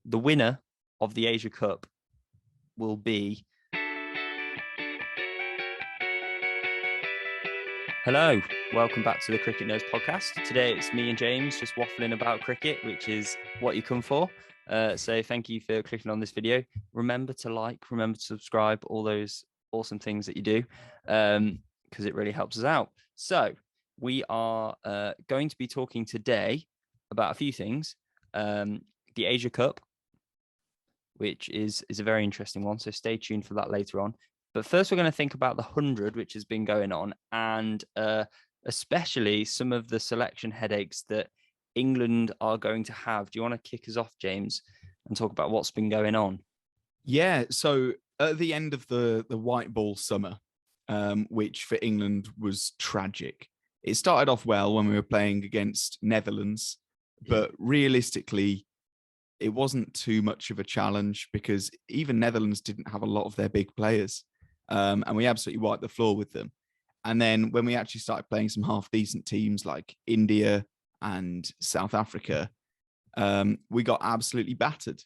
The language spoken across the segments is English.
the winner of the Asia Cup will be... Hello, welcome back to the Cricket Nerds podcast. Today it's me and James just waffling about cricket, which is what you come for. So thank you for clicking on this video. Remember to like, remember to subscribe, all those awesome things that you do, because it really helps us out. So we are going to be talking today about a few things. The Asia Cup, which is a very interesting one. So stay tuned for that later on. But first, we're going to think about the 100, which has been going on, and especially some of the selection headaches that England are going to have. Do you want to kick us off, James, and talk about what's been going on? Yeah, so at the end of the white ball summer, which for England was tragic, it started off well when we were playing against Netherlands, but realistically, it wasn't too much of a challenge because even Netherlands didn't have a lot of their big players. And we absolutely wiped the floor with them. And then when we actually started playing some half decent teams like India and South Africa, we got absolutely battered.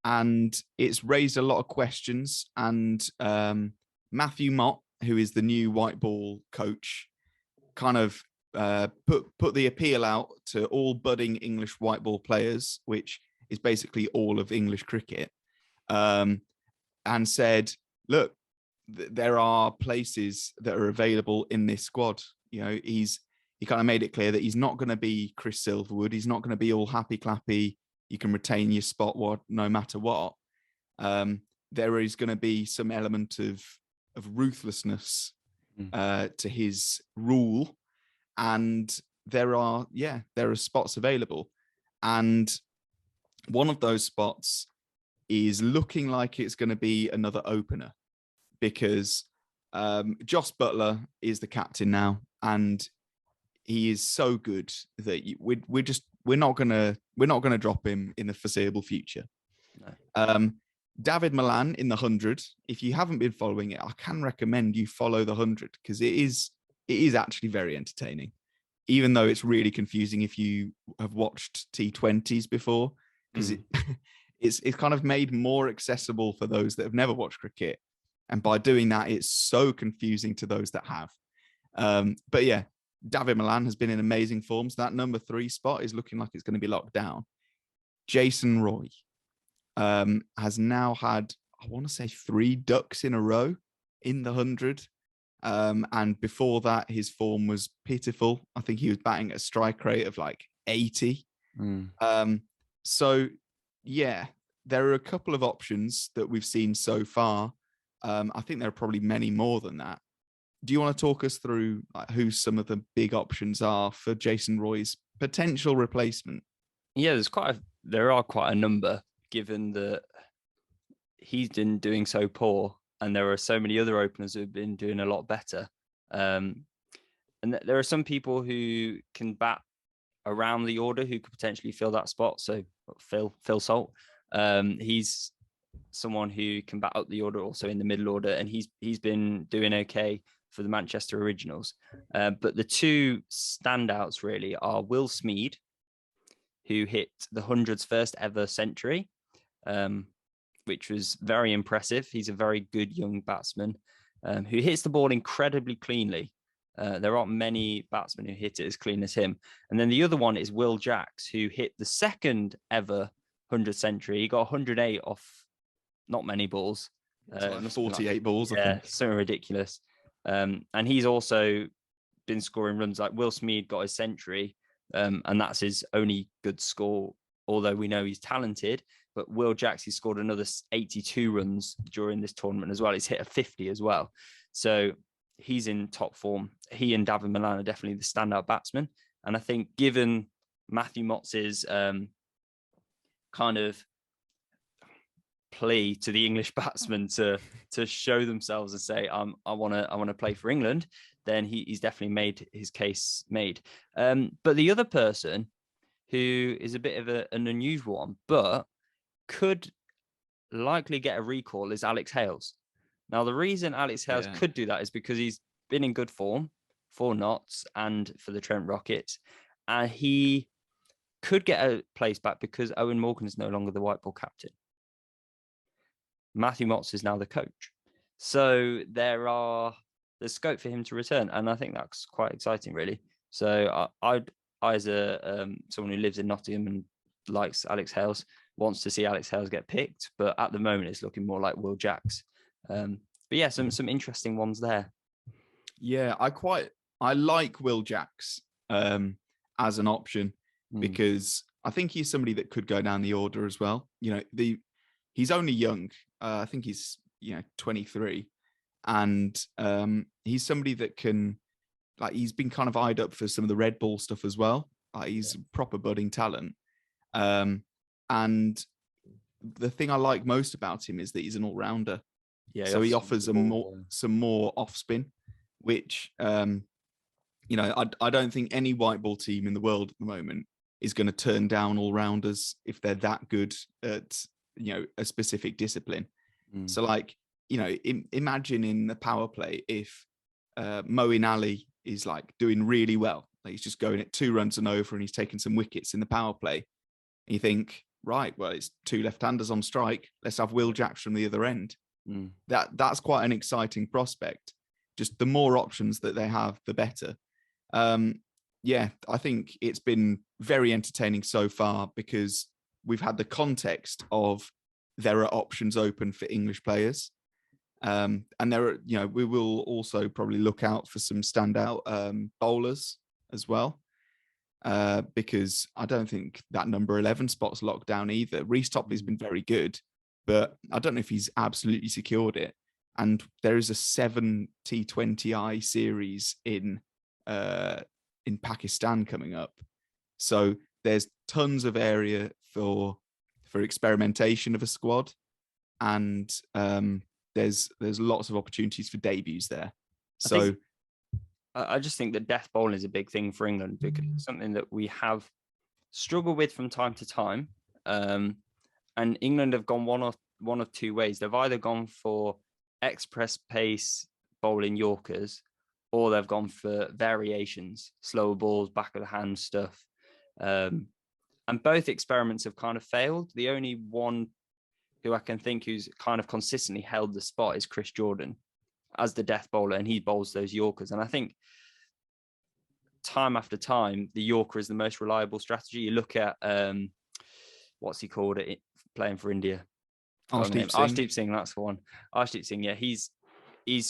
And it's raised a lot of questions. And Matthew Mott, who is the new white ball coach, kind of put the appeal out to all budding English white ball players, which is basically all of English cricket, and said, look, there are places that are available in this squad. You know, he kind of made it clear that he's not going to be Chris Silverwood. He's not going to be all happy clappy. You can retain your spot no matter what. There is going to be some element of ruthlessness to his rule, and there are spots available, and one of those spots is looking like it's going to be another opener, because Jos Buttler is the captain now, and he is so good that we're not gonna drop him in the foreseeable future. No. David Malan in the 100. If you haven't been following it, I can recommend you follow the 100 because it is actually very entertaining, even though it's really confusing if you have watched T20s before, because it's kind of made more accessible for those that have never watched cricket. And by doing that, it's so confusing to those that have. But yeah, David Malan has been in amazing form. So that number 3 spot is looking like it's going to be locked down. Jason Roy has now had, I want to say, 3 ducks in a row in the 100. And before that, his form was pitiful. I think he was batting at a strike rate of like 80. So yeah, there are a couple of options that we've seen so far. I think there are probably many more than that. Do you want to talk us through who some of the big options are for Jason Roy's potential replacement? Yeah, there are quite a number, given that he's been doing so poor, and there are so many other openers who have been doing a lot better. And there are some people who can bat around the order who could potentially fill that spot. So Phil Salt, he's someone who can bat up the order, also in the middle order, and he's been doing okay for the Manchester Originals. But the 2 standouts really are Will Smeed, who hit the 100's first ever century, which was very impressive. He's a very good young batsman who hits the ball incredibly cleanly. There aren't many batsmen who hit it as clean as him. And then the other one is Will Jacks, who hit the second ever 100th century. He got 108 off not many balls. Like 48 balls, I think. Something ridiculous. And he's also been scoring runs. Like Will Smeed got his century, and that's his only good score, although we know he's talented. But Will Jacks, he scored another 82 runs during this tournament as well. He's hit a 50 as well. So he's in top form. He and David Malan are definitely the standout batsmen. And I think given Matthew Mott's kind of plea to the English batsmen to show themselves and say, I want to play for England, then he's definitely made his case made. But the other person who is a bit of an unusual one, but could likely get a recall, is Alex Hales. Now, the reason Alex Hales could do that is because he's been in good form for Notts and for the Trent Rockets. And he could get a place back because Owen Morgan is no longer the white ball captain. Matthew Motts is now the coach. So there's scope for him to return. And I think that's quite exciting, really. So I as someone who lives in Nottingham and likes Alex Hales, wants to see Alex Hales get picked. But at the moment, it's looking more like Will Jacks. But yeah, some interesting ones there. Yeah, I like Will Jacks as an option because I think he's somebody that could go down the order as well. You know, he's only young. I think he's 23, and he's somebody that can, like, he's been kind of eyed up for some of the Red Bull stuff as well. He's proper budding talent, and the thing I like most about him is that he's an all-rounder. Yeah, so he offers some more off spin, which I don't think any white ball team in the world at the moment is going to turn down all-rounders if they're that good at a specific discipline. So, like, imagine in the power play if Moeen Ali is like doing really well, like he's just going at 2 runs and over and he's taking some wickets in the power play, and you think, right, well, it's 2 left-handers on strike, let's have Will Jacks from the other end. That's quite an exciting prospect. Just the more options that they have, the better. Yeah, I think it's been very entertaining so far because we've had the context of there are options open for English players. And there are, we will also probably look out for some standout bowlers as well. Because I don't think that number 11 spot's locked down either. Reece Topley's been very good, but I don't know if he's absolutely secured it. And there is a 7 T20I series in Pakistan coming up. So there's tons of area for experimentation of a squad, and there's lots of opportunities for debuts there. So I just think that death bowling is a big thing for England because it's something that we have struggled with from time to time. And England have gone one of 2 ways. They've either gone for express pace bowling Yorkers, or they've gone for variations, slower balls, back of the hand stuff. And both experiments have kind of failed. The only one who I can think who's kind of consistently held the spot is Chris Jordan as the death bowler, and he bowls those Yorkers. And I think time after time, the Yorker is the most reliable strategy. You look at, what's he called it, playing for India? Arshdeep Singh, that's the one. Arshdeep Singh, yeah, he's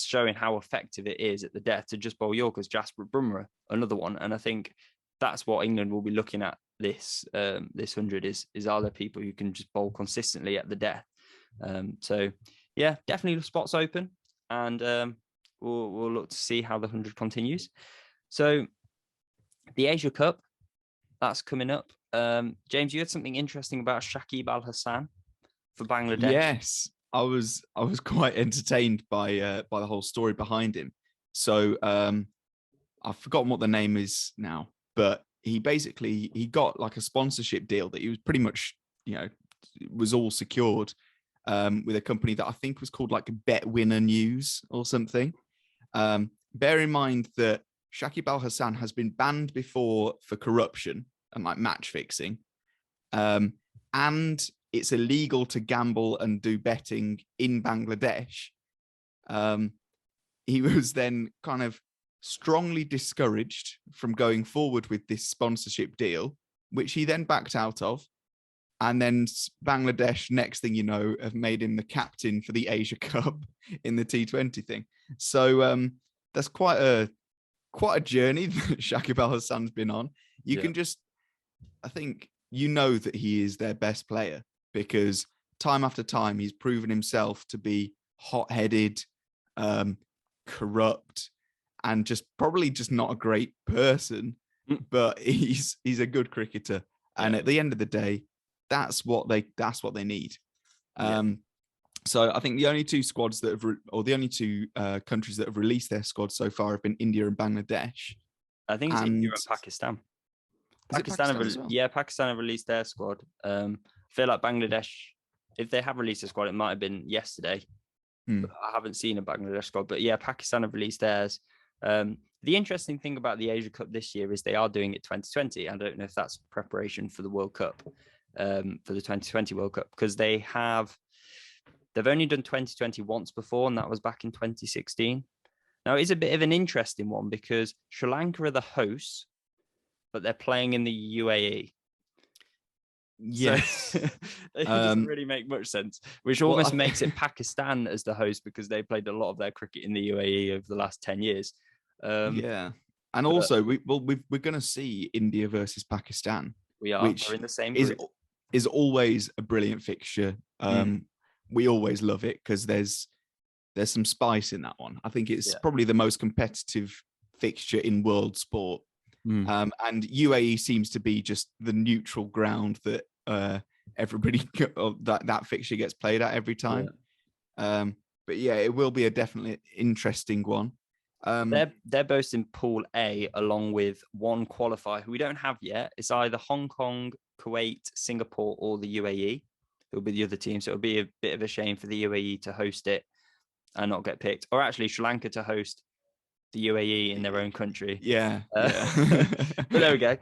showing how effective it is at the death to just bowl Yorkers. Jasprit Bumrah, another one. And I think that's what England will be looking at this 100 is are there people who can just bowl consistently at the death. So yeah, definitely the spots open, and we'll look to see how the 100 continues. So the Asia Cup, that's coming up. James, you had something interesting about Shakib Al Hasan for Bangladesh. Yes, I was quite entertained by the whole story behind him. So I've forgotten what the name is now, but he got like a sponsorship deal that he was pretty much, was all secured with a company that I think was called like Bet Winner News or something. Bear in mind that Shakib Al Hasan has been banned before for corruption and like match fixing. And it's illegal to gamble and do betting in Bangladesh. He was then kind of strongly discouraged from going forward with this sponsorship deal, which he then backed out of. And then Bangladesh, next thing you know, have made him the captain for the Asia Cup in the T20 thing. So that's quite a journey that Shakib Al Hasan's been on. I think that he is their best player because time after time he's proven himself to be hot-headed, corrupt, and probably just not a great person, but he's a good cricketer. And at the end of the day, that's what they need. So I think the only 2 squads that have, or the only 2 countries that have released their squads so far have been India and Bangladesh. I think it's India and Pakistan. Pakistan have released their squad. I feel like Bangladesh, if they have released a squad, it might have been yesterday. But I haven't seen a Bangladesh squad. But yeah, Pakistan have released theirs. The interesting thing about the Asia Cup this year is they are doing it 2020. I don't know if that's preparation for the World Cup, for the 2020 World Cup, because they've only done 2020 once before, and that was back in 2016. Now, it's a bit of an interesting one because Sri Lanka are the hosts, but they're playing in the UAE. Yes. So it doesn't really make much sense, which almost makes it Pakistan as the host because they played a lot of their cricket in the UAE over the last 10 years. Yeah. And also, we're going to see India versus Pakistan. We are. Which We're in the same is, group. is always a brilliant fixture. We always love it because there's some spice in that one. I think it's probably the most competitive fixture in world sport. And UAE seems to be just the neutral ground that everybody that fixture gets played at every time. But yeah, it will be a definitely interesting one. They're both in Pool A along with one qualifier who we don't have yet. It's either Hong Kong, Kuwait, Singapore, or the UAE. It'll be the other team. So it'll be a bit of a shame for the UAE to host it and not get picked, or actually Sri Lanka to host the UAE in their own country. Yeah. But there we go.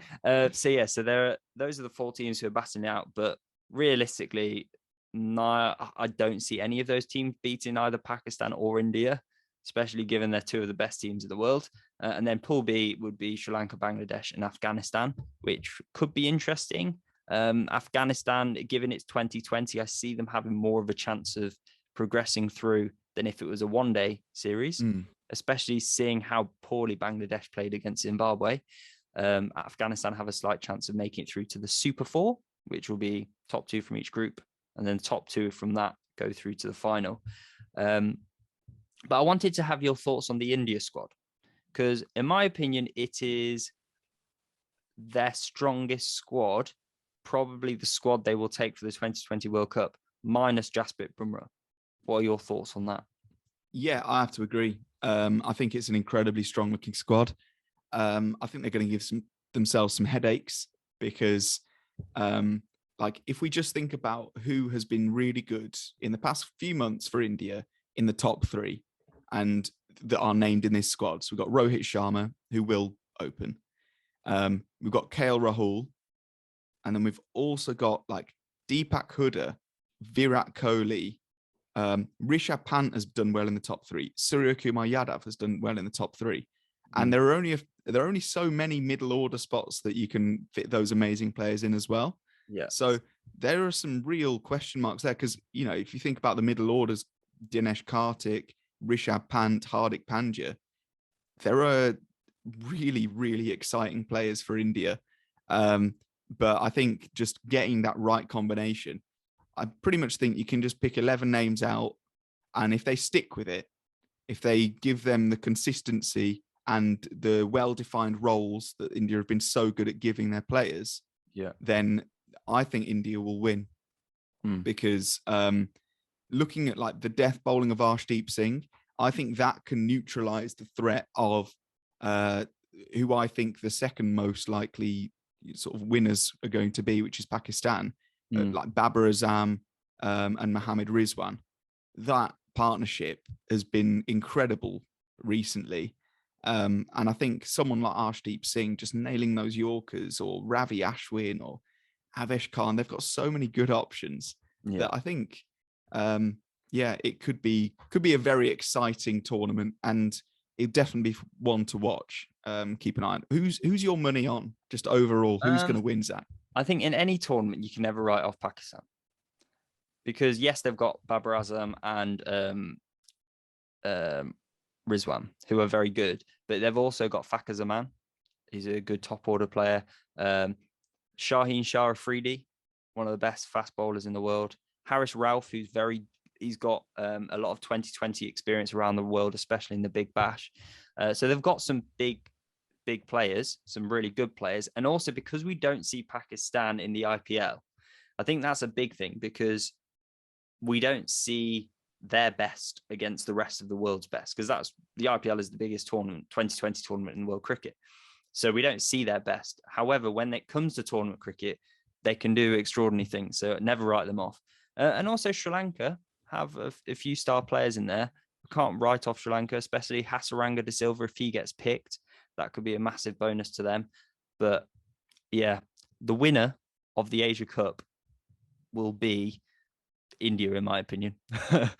So those are the 4 teams who are battling out. But realistically, no, I don't see any of those teams beating either Pakistan or India, especially given they're 2 of the best teams in the world. And then Pool B would be Sri Lanka, Bangladesh, and Afghanistan, which could be interesting. Afghanistan, given it's 2020, I see them having more of a chance of progressing through than if it was a one-day series, especially seeing how poorly Bangladesh played against Zimbabwe. Afghanistan have a slight chance of making it through to the Super 4, which will be top 2 from each group, and then top 2 from that go through to the final. But I wanted to have your thoughts on the India squad, because in my opinion, it is their strongest squad, probably the squad they will take for the 2020 World Cup, minus Jasprit Bumrah. What are your thoughts on that? Yeah, I have to agree. I think it's an incredibly strong-looking squad. I think they're going to give themselves some headaches because, if we just think about who has been really good in the past few months for India in the top 3 and that are named in this squad. So we've got Rohit Sharma, who will open. We've got KL Rahul. And then we've also got Deepak Hooda, Virat Kohli, Rishabh Pant has done well in the top 3. Surya Kumar Yadav has done well in the top 3. And there are only so many middle order spots that you can fit those amazing players in as well. Yeah. So there are some real question marks there because, if you think about the middle orders, Dinesh Karthik, Rishabh Pant, Hardik Pandya, there are really, really exciting players for India. But I think just getting that right combination, I pretty much think you can just pick 11 names out. And if they stick with it, if they give them the consistency and the well-defined roles that India have been so good at giving their players, then I think India will win. Because looking at the death bowling of Arshdeep Singh, I think that can neutralize the threat of who I think the second most likely sort of winners are going to be, which is Pakistan, like Babar Azam and Mohammad Rizwan. That partnership has been incredible recently. And I think someone like Arshdeep Singh just nailing those Yorkers, or Ravi Ashwin or Avesh Khan, they've got so many good options that I think, it could be a very exciting tournament, and it'd definitely be one to watch. Keep an eye on. Who's your money on? Just overall, who's going to win, Zach? I think in any tournament you can never write off Pakistan, because yes, they've got Babar Azam and Rizwan, who are very good, but they've also got Fakhar Zaman. He's a good top order player. Shaheen Shah Afridi, one of the best fast bowlers in the world. Haris Rauf, he's got a lot of 2020 experience around the world, especially in the Big Bash. So they've got some big players, some really good players. And also because we don't see Pakistan in the IPL, I think that's a big thing, because we don't see their best against the rest of the world's best, because that's the IPL is the biggest tournament, 2020 tournament in world cricket. So we don't see their best. However, when it comes to tournament cricket, they can do extraordinary things. So never write them off. And also Sri Lanka have a few star players in there. Can't write off Sri Lanka, especially Hasaranga de Silva if he gets picked. that could be a massive bonus to them. But yeah, the winner of the Asia Cup will be India, in my opinion.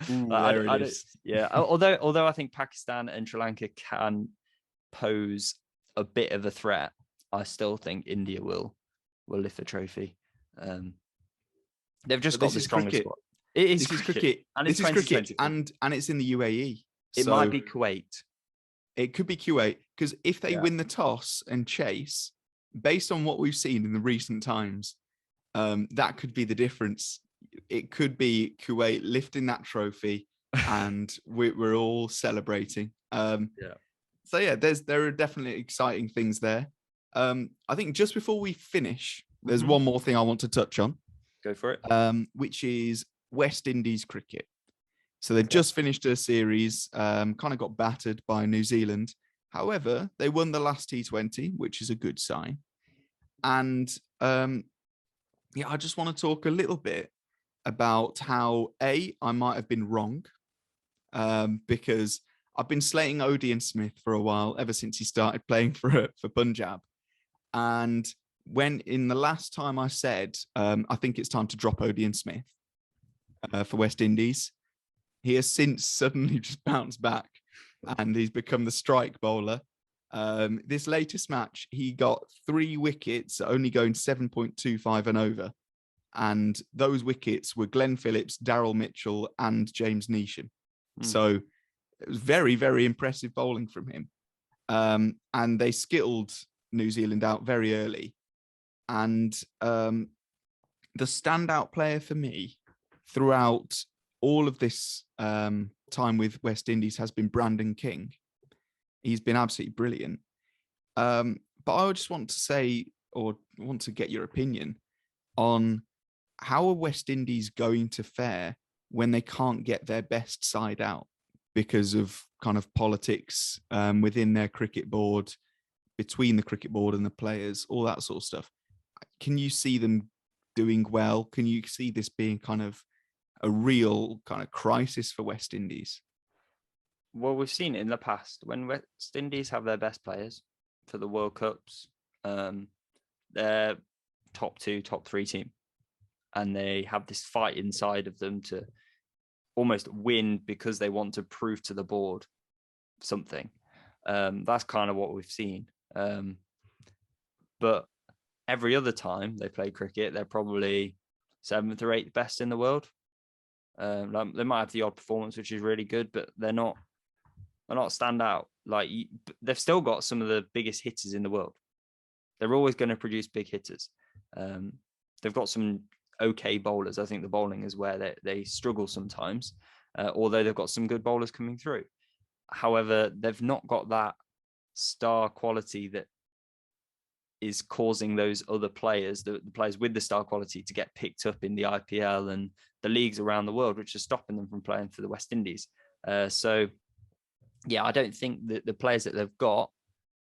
There it is. Yeah, although I think Pakistan and Sri Lanka can pose a bit of a threat, I still think India will lift the trophy. They've just got the strongest squad. It is cricket, and it's 2020, and it's in the UAE. It might be Kuwait. It could be Kuwait, because if they win the toss and chase, based on what we've seen in the recent times, that could be the difference. It could be Kuwait lifting that trophy, and we're all celebrating. So yeah, there are definitely exciting things there. I think just before we finish, there's one more thing I want to touch on. Go for it. Which is West Indies cricket. So they've just finished a series, kind of got battered by New Zealand. However, they won the last T20, which is a good sign. And I just want to talk a little bit about how I might have been wrong, because I've been slating Odean Smith for a while, ever since he started playing for Punjab. And when in the last time I said, I think it's time to drop Odean Smith for West Indies, he has since suddenly just bounced back and he's become the strike bowler. This latest match, he got 3 wickets, only going 7.25 and over. And those wickets were Glenn Phillips, Daryl Mitchell, and James Neesham. So it was very, very impressive bowling from him. And they skittled New Zealand out very early. And the standout player for me throughout all of this time with West Indies has been Brandon King. He's been absolutely brilliant. But I just want to say, or want to get your opinion on how are West Indies going to fare when they can't get their best side out because of kind of politics within their cricket board, between the cricket board and the players, all that sort of stuff. Can you see them doing well? Can you see this being kind of a real kind of crisis for West Indies? Well, we've seen it in the past when West Indies have their best players for the World Cups. They're top 2, top 3 team, and they have this fight inside of them to almost win because they want to prove to the board something. That's kind of what we've seen. But every other time they play cricket, they're probably 7th or 8th best in the world. They might have the odd performance, which is really good, but they're not stand out. Like, they've still got some of the biggest hitters in the world. They're always going to produce big hitters. They've got some okay bowlers. I think the bowling is where they struggle sometimes, although they've got some good bowlers coming through. However, they've not got that star quality that is causing those other players, the players with the star quality, to get picked up in the IPL and the leagues around the world, which are stopping them from playing for the West Indies. So, yeah, I don't think that the players that they've got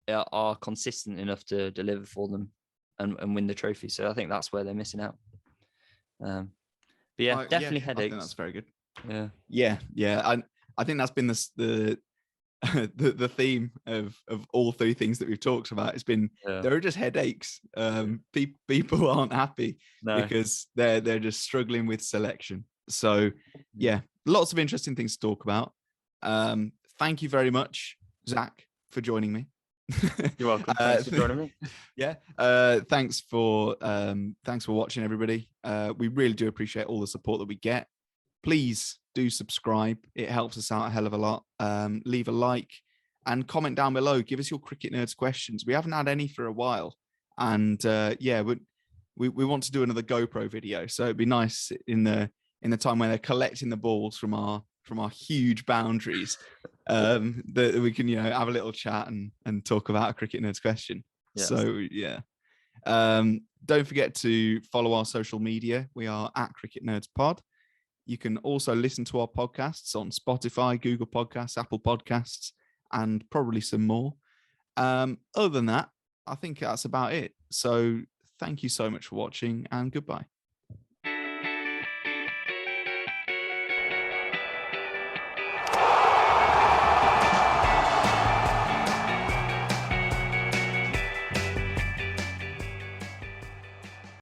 are consistent enough to deliver for them and win the trophy. So I think that's where they're missing out. But yeah, definitely headaches. I think that's very good. Yeah. I think that's been the the theme of all 3 things that we've talked about. It's been there are just headaches. People aren't happy because they're just struggling with selection. So yeah, lots of interesting things to talk about. Thank you very much, Zach, for joining me. You're welcome. Thanks for joining me. Yeah. Thanks for watching, everybody. We really do appreciate all the support that we get. Please do subscribe. It helps us out a hell of a lot. Leave a like and comment down below. Give us your Cricket Nerds questions. We haven't had any for a while. And we want to do another GoPro video. So it'd be nice in the time when they're collecting the balls from our huge boundaries, that we can, have a little chat and talk about a Cricket Nerds question. Yes. So yeah. Don't forget to follow our social media. We are at Cricket Nerds Pod. You can also listen to our podcasts on Spotify, Google Podcasts, Apple Podcasts, and probably some more. Other than that, I think that's about it. So thank you so much for watching, and goodbye.